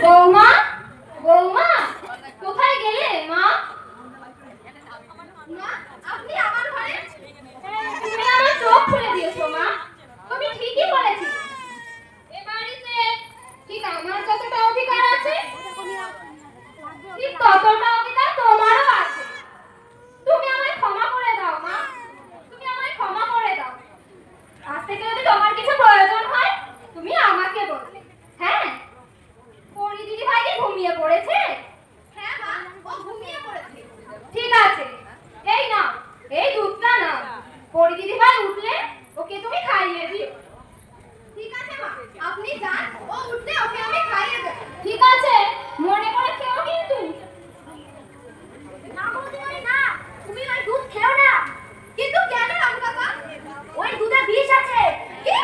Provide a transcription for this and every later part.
বৌমা, বৌমা, কোথায় গেলে মা? আপনি আমার ঘরে? তুমি আমার চোখ খুলে দিয়েছো মা। তুমি ঠিকই বলেছি, এ বাড়িতে ঠিক আমার যতটা অধিকার আছে ঠিক ততটা অধিকার তোমারও আছে। তুমি আমায় ক্ষমা করে দাও মা, তুমি আমায় ক্ষমা করে দাও। আজ থেকে যদি তোমার কিছু প্রয়োজন হয় তুমি আমাকে বলবে। হ্যাঁ, পরি দিদি ভাই কি ঘুমিয়ে পড়েছে? হ্যাঁ মা, ও ঘুমিয়ে পড়েছে। ঠিক আছে, এই নাও, এই দুধটা নাও। পরি দিদি ভাই উঠলে ওকে তুমি খাইয়ে দিও। ঠিক আছে মা, আপনি যান, ও উঠলে ওকে আমি খাইয়ে দেব। ঠিক আছে, মনে করে খেও কিন্তু। না বৌদি না, তুমি ওই দুধ খেও না। কিন্তু কেন রামু কাকা? ওই দুধে বিষ আছে। কি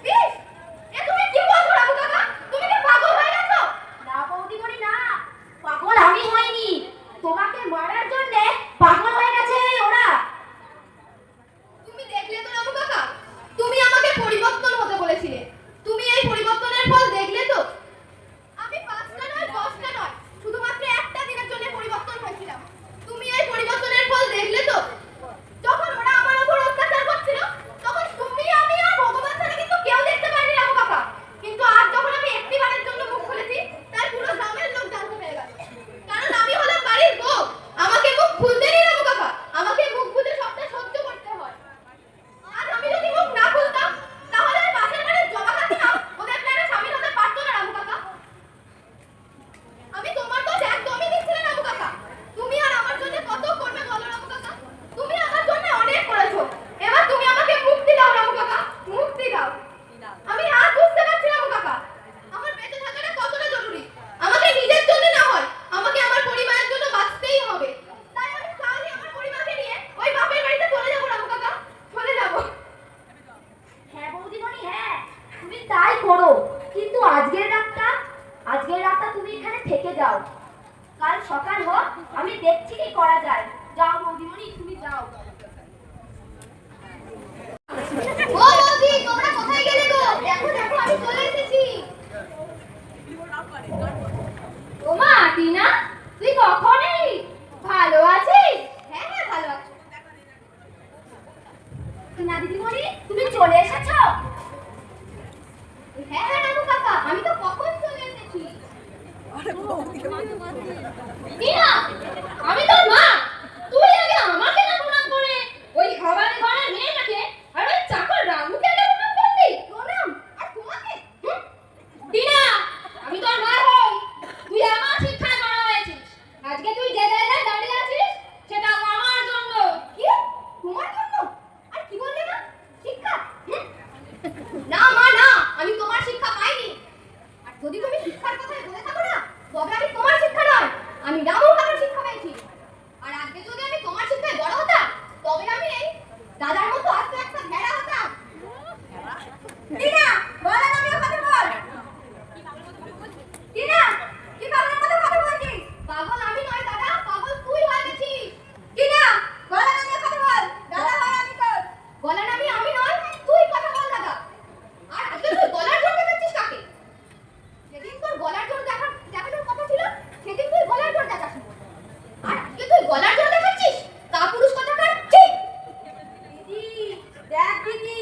বিষ? এ তুমি কি বলছো রামু কাকা? তুমি কি পাগল হয়ে গেছো? না বৌদি না, পাগল আমি হইনি, তোমাকে মারার জন্য পাগল হয়ে গেছে ওরা। তুমি দেখলে তো রামু কাকা, তুমি আমাকে পরিবর্তন হতে বলেছিলে, তুমি এই পরিবর্তনের ফল দেখলে তো? আমি 5টা নয় 10টা নয়, শুধুমাত্র একটা দিনের জন্য পরিবর্তন হয়েছিলাম। তুমি এই পরিবর্তনের ফল দেখলে তো? যখন ওরা আমার উপর অত্যাচার করছিল তখন তুমি আমি আর ভগবান ছাড়া কিন্তু কেউ দেখতে পাইনি রামু কাকা। কিন্তু আজ যখন আমি একটিবারের জন্য মুখ খুলেছি তাই পুরো গ্রামের লোক জানতে পেরে গেছে। কারণ আমি হলাম বাড়ির বউ, আমাকে মুখ খুলতে নেই রামু কাকা, আমাকে মুখ বুজে সবটা সহ্য করতে হয়। আর আমি যদি মুখ না খুলতাম তাহলে ওই পাশের বাড়ির জমা কাকিনা ওদের প্ল্যানে শামিল হতে পারতো না রামু কাকা। আমি তোমার দোষ একদমই দিচ্ছি না রামু কাকা। তুমি আর আমার জন্য কত করবে বলো রামু কাকা? তুমি আমার জন্য অনেক করেছো, এবার তুমি আমাকে মুক্তি দাও রামু কাকা, মুক্তি দাও। আমি আর বুঝতে পারছি রামু কাকা, আমার বেঁচে থাকাটা কতটা জরুরি। আমাকে নিজের জন্য না হয়, আমাকে আমার পরিবারের জন্য বাঁচতেই হবে। তাই আমি কালই আমার পরিবারকে নিয়ে ওই বাপের বাড়িতে চলে যাবো রামু কাকা, চলে যাবো। হ্যাঁ বৌদিমণি, হ্যাঁ তুমি তাই করো, কিন্তু আজকের রাতটা তুমি এখানে থেকে যাও। কাল সকাল হোক, আমি দেখছি কি করা যায়। যাও বৌদিমণি, তুমি যাও। ও বৌদি, তোমরা কোথায় গেলে গো? দেখো দেখো, আমি চলে এসেছি। ওমা টিনা, তুই কখন এলি? ভালো আছিস? হ্যাঁ হ্যাঁ ভালো আছি। টিনা দিদিমণি, তুমি চলে এসেছো? হ্যাঁ হ্যাঁ রামু কাকা, আমি তো কখন চলে এসেছি। টিনা, আমি তোর মা, তুই আগে আমাকে না প্রণাম করে ওই হাওয়ারে ঘরের মেয়েটাকে আর ওই চাকর রামুকে আগে প্রণাম করবি? প্রণাম? আর তোমাকে? টিনা, আমি তোর মা হই, তুই আমার শিক্ষায় বড় হয়েছিস। আজকে তুই যে জায়গায় দাঁড়িয়ে আছিস সেটা আমার জন্য। কি? তোমার জন্য? আর কি বললি না? শিক্ষা? না মা না, আমি তোমার শিক্ষা পাইনি। আর যদি তুমি শিক্ষার কথাই বলে থাকো না, তবে আমি তোমার শিক্ষা নয়, আমি রামু কাকার শিক্ষা পেয়েছি। আর আজকে যদি আমি তোমার শিক্ষায় বড় হতাম তবে আমি এই দাদার মতো আস্তে একটা ভেড়া হতাম। টিনা, বল না, আমি কথা বল। টিনা, কি পাগলের মতো কথা বলছিস? পাগল আমি নয় দাদা, পাগল তুই হয়ে গেছিস। টিনা, বল না, আমি কথা বল। দাদা হয় আমি তোর। বলেন আমি নয়, তুই কথা বল দাদা। আর আজকে তুই গলার জোর দেখাচ্ছিস কাকে? সেদিন তোর গলার জোর দেখানোর কথা ছিল, সেদিন তুই গলার জোর দেখাস। আর আজকে তুই গলার জোর দেখাচ্ছিস, তা পুরুষ কথা কার? দিদি, দেখ দিদি,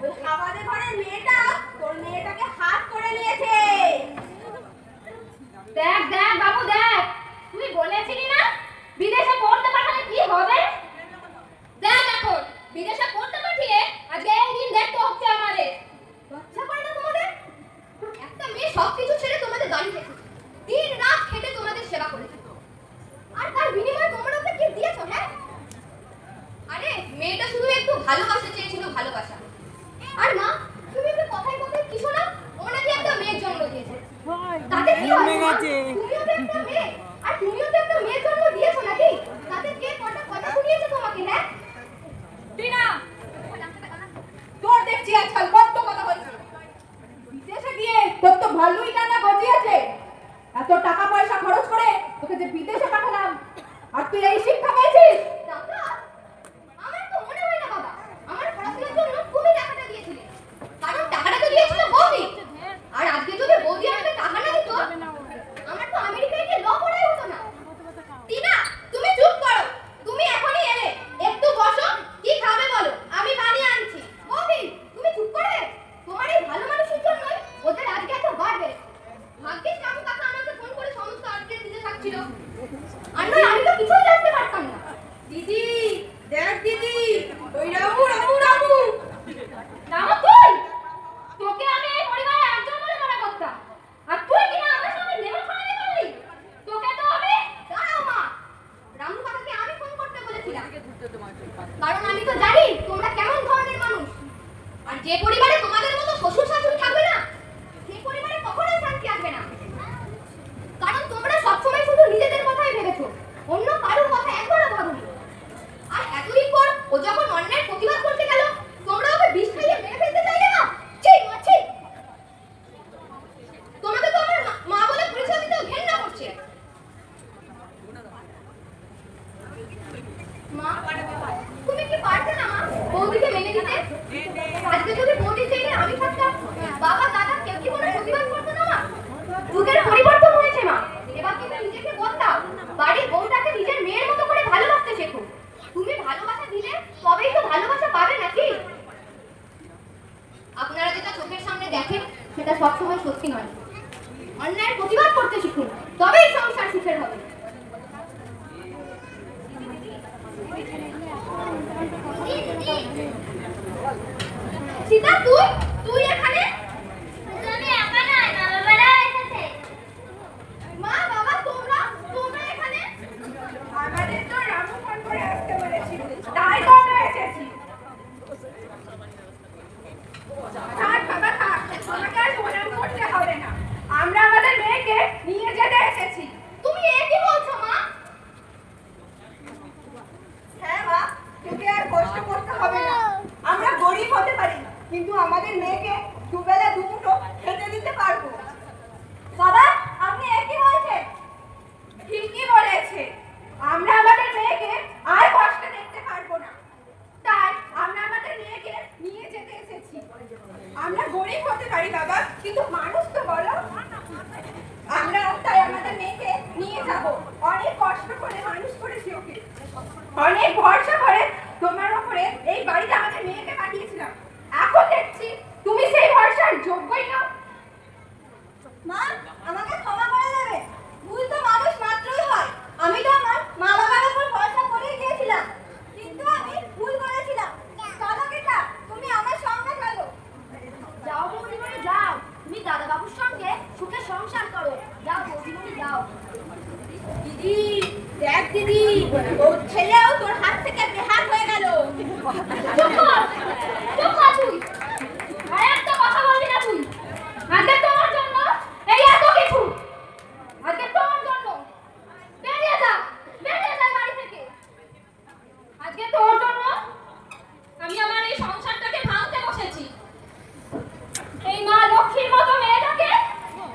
ওই আমাদের ঘরের মেয়েটা তোর মেয়েটাকে হাত করে নিয়েছে। দেখ দেখ বাবু দেখ, তুই বলেছিলি না বিদেশে পড়তে পাঠালে কি হবে? দেখ এখন বিদেশে পড়তে পাঠিয়ে আজকে এই দিন দেখতে হচ্ছে আমাদের। লজ্জা করে না তোমাদের? একটা মেয়ে সবকিছু ছেড়ে তোমাদের বাড়ি থেকে দিন রাত খেটে তোমাদের সেবা করেছে, আর তার বিনিময়ে তোমরা ওকে কি দিয়েছো? হ্যাঁ, আরে মেয়েটা শুধু একটু ভালোবাসা চেয়েছিল, ভালোবাসা। আর মা, তুমি একটু কথাই কথাই কি শোনা, ও নাকি একটা মেয়ের জন্ম দিয়েছে। তাতে কি হয়েছে? তুমিও তো একটা মেয়ে, আর তুমিও তো একটা মেয়ের জন্ম দিয়েছো নাকি? তাতে কে কটা কথা বিদেশে পাঠালাম, আর তুই এই শিক্ষা পেয়েছিস? ডাক্তার, আমার তো মনে হয় না বাবা আমার পড়াশোনার জন্য তুমি টাকাটা দিয়েছিলে, কারণ টাকাটা তো দিয়েছিল বৌদি। আর আজকে যদি বৌদি আমাকে টাকা না দিত, আমার তো আমেরিকায় গিয়ে ল পড়াই হতো না। টিনা, তুমি চুপ করো, তুমি এখনই এলে, একটু বসো, কি খাবে বলো, আমি বানিয়ে আনছি। বৌদি, তুমি চুপ করবে? তোমার এই ভালো মানুষের জন্যই ওদের আজকে এত বাড়বে। ভাগ্যিস কাকু কাকা আমাকে ফোন করে সমস্ত আপডেট দিতে থাকছিল, আর নয় আমি তো কিছুই জানতে পারতাম না। দিদি, দেখ দিদি, ওই রামু রামু রামু। রামু তুই? তোকে আমি এই পরিবারের একজন বলে মনে করতাম, আর তুই কিনা আমার সামনে লেবল খাওয়াতে পারলি? তোকে তো আমি দাঁড়াও মা, রামু কাকাকে আমি ফোন করতে বলেছিলাম, কারণ আমি তো জানি তোমরা কেমন ধরনের মানুষ। আর যে পরিবারে তোমাদের মতো শ্বশুর শাশুড়ি থাকবে না, সেই পরিবারে কখনোই শান্তি আসবে না। কারণ তোমরা সবসময় শুধু নিজেদের কথাই ভেবেছো, অন্য কারোর কথা একবারও ভাবোনি। আর এতদিন পর ও যখন অন্যায়ের প্রতিবাদ করতে গেল, তোমরা ওকে বিষ খাইয়ে মেরে ফেলতে চাইলে না? ছি মা ছি! তোমাকে তো আমার মা বলে পরিচয় দিতেও ঘেন্না করছে। মা, তুমি কি পারতে না মা বৌদিকে মেনে দিতে? আজকে যদি বৌদি চাইলে আমি থাকতাম, বাবা দাদা কেউ কি কোনো প্রতিবাদ করতো না মা? যুগের পরিবর্তন হয়েছে মা, এবার কিন্তু নিজেকে বদলাও, বাড়ির বউটাকে নিজের মেয়ের মতো করে ভালোবাসতে শেখো। তুমি ভালোবাসা দিলে তবেই তো ভালোবাসা পাবে নাকি? আপনারা যেটা চোখের সামনে দেখেন সেটা সবসময় সত্যি নয়। অন্যায়ের প্রতিবাদ করতে শিখুন, তবেই সংসার সুখের হবে। সীতা, তুই এখানে? আমি একা নয়, মা বাবারা এসেছে। মা বাবা তোমরা এখানে? আমাদের তো রামু ফোন করে আসতে বলেছিল, তাই তো আমরা এসেছি। থাক বাবা থাক, তোমাকে আর প্রণাম করতে হবে না, আমরা আমাদের মেয়েকে নিয়ে যেতে এসেছি। তুমি এ কি বলছো মা? হ্যাঁ মা, তোকে আর কষ্ট করতে হবে না। আমরা গরিব হতে পারি, কিন্তু আমাদের মেয়েকে দুবেলা দুমুঠো খেতে দিতে পারবো। বাবা, আপনি একই বলছেন? ঠিকই বলেছে, আমরা আমাদের মেয়েকে আর কষ্ট দেখতে পারবো না, তাই আমরা আমাদের মেয়েকে নিয়ে যেতে এসেছি। আমরা গরিব হতে পারি বাবা, কিন্তু মানুষ তো বলো। আমরা তাই আমাদের মেয়েকে নিয়ে যাব, অনেক কষ্ট করে মানুষ করেছি ওকে, অনেক ভরসা করে তোমার উপরে এই বাড়িতে আমাদের মেয়েকে পাঠিয়েছিলাম। এখন দেখছি তুমি সেই ভরসার যোগ্যই নও। মা, আমাকে ক্ষমা করে দেবে, ভুল তো মানুষ মাত্রই হয়। আমি তো আমার মা বাবার উপর ভরসা করেই গিয়েছিলাম, কিন্তু আমি ভুল করেছিলাম। চলো গীতা, তুমি আমার সঙ্গে চলো। যাও বৌদিমণি যাও, তুমি দাদা বাবুর সঙ্গে সুখে সংসার করো। যাও বৌদিমণি যাও। দিদি, দেখ দিদি, ওর ছেলেও তোর হাত থেকে বেহাত হয়ে গেল। চুপ কর, চুপ কর তুই, আর একটা কথা বলবি না তুই। আজকে তোমার জন্য এই এত কিছু, আজকে তোমার জন্য। বেরিয়ে যা বাড়ি থেকে। আজকে তোর জন্য আমি আমার এই সংসারটাকে ভাঙতে বসেছি। এই মা লক্ষ্মীর মতো মেয়েটাকে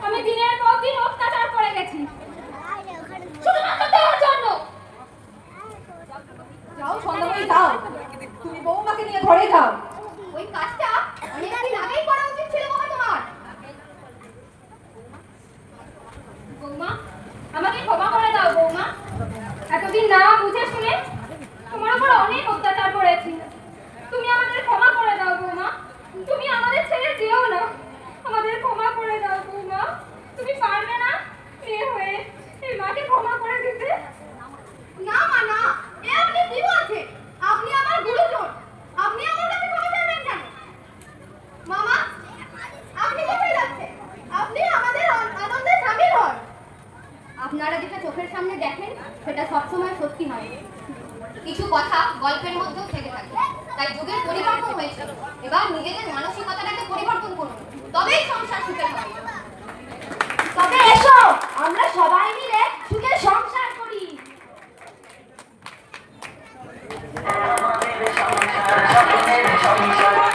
আমি দিনের পর দিন অত্যাচার করে গেছি, শুধুমাত্র তোর জন্য। যাও সন্ধ্যাবেলা যাও, তুমি বৌমাকে নিয়ে ঘরে যাও। ওই কাজটা অনেকদিন আগেই করা উচিত ছিল বাবা তোমার। বৌমা, আমাকে ক্ষমা করে দাও বৌমা, এতদিন না বুঝে শুনে তোমার উপর অনেক অত্যাচার করেছি। তুমি আমাদের ক্ষমা করে দাও বৌমা, তুমি আমাদের ছেড়ে যেও না, আমাদের ক্ষমা করে দাও বৌমা। তুমি পারবে না মেয়ে হয়ে এই মাকে ক্ষমা করে দিতে? না মা না, এ আপনি কি বলছেন? আপনি আমার গুরুজন, আপনি আমার কাছে ক্ষমা চাইবেন কেন? মামা, আপনি কোথায় যাচ্ছেন? আপনি আমাদের আনন্দে শামিল হন। আপনারা যেটা চোখের সামনে দেখেন সেটা সবসময় সত্যি নয়, কিছু কথা গল্পের মধ্যেও থেকে থাকে। তাই যুগের পরিবর্তন হয়েছে, এবার নিজেদের মানসিকতাটাকে পরিবর্তন করুন, তবেই সংসার সুখের হবে। তবে এসো আমরা সবাই মিলে সুখে সংসার করি। সংসার